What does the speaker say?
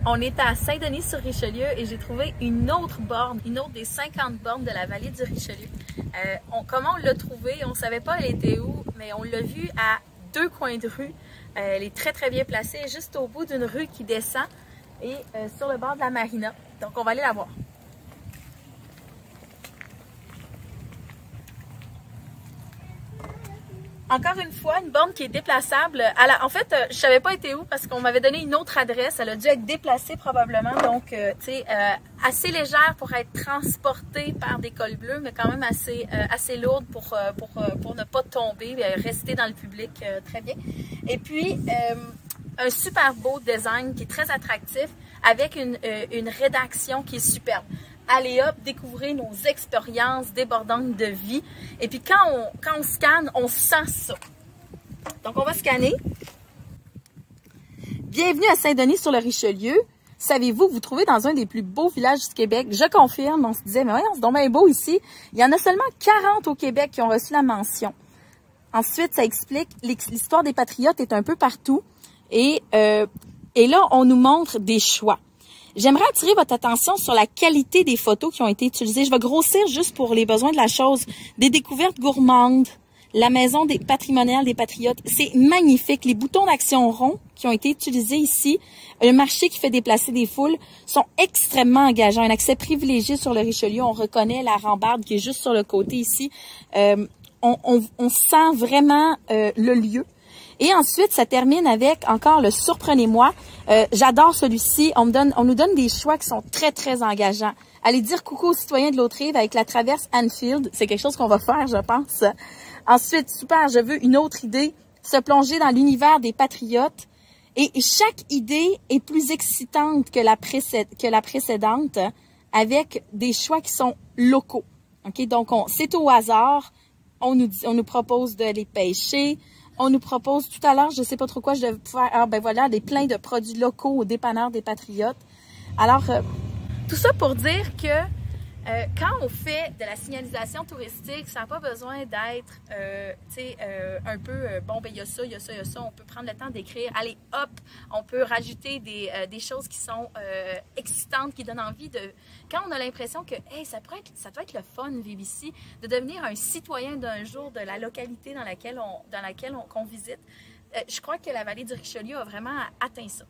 On est à Saint-Denis-sur-Richelieu et j'ai trouvé une autre borne, une autre des 50 bornes de la vallée du Richelieu. Comment on l'a trouvée? On ne savait pas elle était où, mais on l'a vue à 2 coins de rue. Elle est très très bien placée, juste au bout d'une rue qui descend et sur le bord de la marina. Donc on va aller la voir. Encore une fois, une borne qui est déplaçable. En fait, je savais pas été où parce qu'on m'avait donné une autre adresse. Elle a dû être déplacée probablement. Donc, tu sais, assez légère pour être transportée par des cols bleus, mais quand même assez lourde pour ne pas tomber, rester dans le public très bien. Et puis, un super beau design qui est très attractif avec une rédaction qui est superbe. Allez hop, découvrez nos expériences débordantes de vie. Et puis quand on scanne, on sent ça. Donc on va scanner. Bienvenue à Saint-Denis-sur-le-Richelieu. Savez-vous que vous trouvez dans un des plus beaux villages du Québec? Je confirme, on se disait, mais voyons, c'est donc bien beau ici. Il y en a seulement 40 au Québec qui ont reçu la mention. Ensuite, ça explique, l'histoire des patriotes est un peu partout. Et là, on nous montre des choix. J'aimerais attirer votre attention sur la qualité des photos qui ont été utilisées. Je vais grossir juste pour les besoins de la chose. Des découvertes gourmandes, la maison patrimoniale des Patriotes. C'est magnifique. Les boutons d'action ronds qui ont été utilisés ici, le marché qui fait déplacer des foules, sont extrêmement engageants. Un accès privilégié sur le Richelieu. On reconnaît la rambarde qui est juste sur le côté ici. On sent vraiment le lieu. Et ensuite, ça termine avec encore le surprenez-moi. J'adore celui-ci. On nous donne des choix qui sont très, très engageants. Allez dire coucou aux citoyens de l'autre rive avec la traverse Anfield. C'est quelque chose qu'on va faire, je pense. Ensuite, super, je veux une autre idée. Se plonger dans l'univers des patriotes. Et chaque idée est plus excitante que la précédente avec des choix qui sont locaux. OK? Donc, c'est au hasard. On nous propose de les pêcher. On nous propose tout à l'heure, je sais pas trop quoi je devais faire. Ah ben voilà, plein de produits locaux au dépanneur des Patriotes. Alors, tout ça pour dire que quand on fait de la signalisation touristique, ça n'a pas besoin d'être, un peu, bon, ben il y a ça, il y a ça, il y a ça. On peut prendre le temps d'écrire. Allez, hop, on peut rajouter des choses qui sont excitantes, qui donnent envie de... Quand on a l'impression que, hey, ça doit être le fun de vivre ici, de devenir un citoyen d'un jour de la localité dans laquelle qu'on visite, je crois que la vallée du Richelieu a vraiment atteint ça.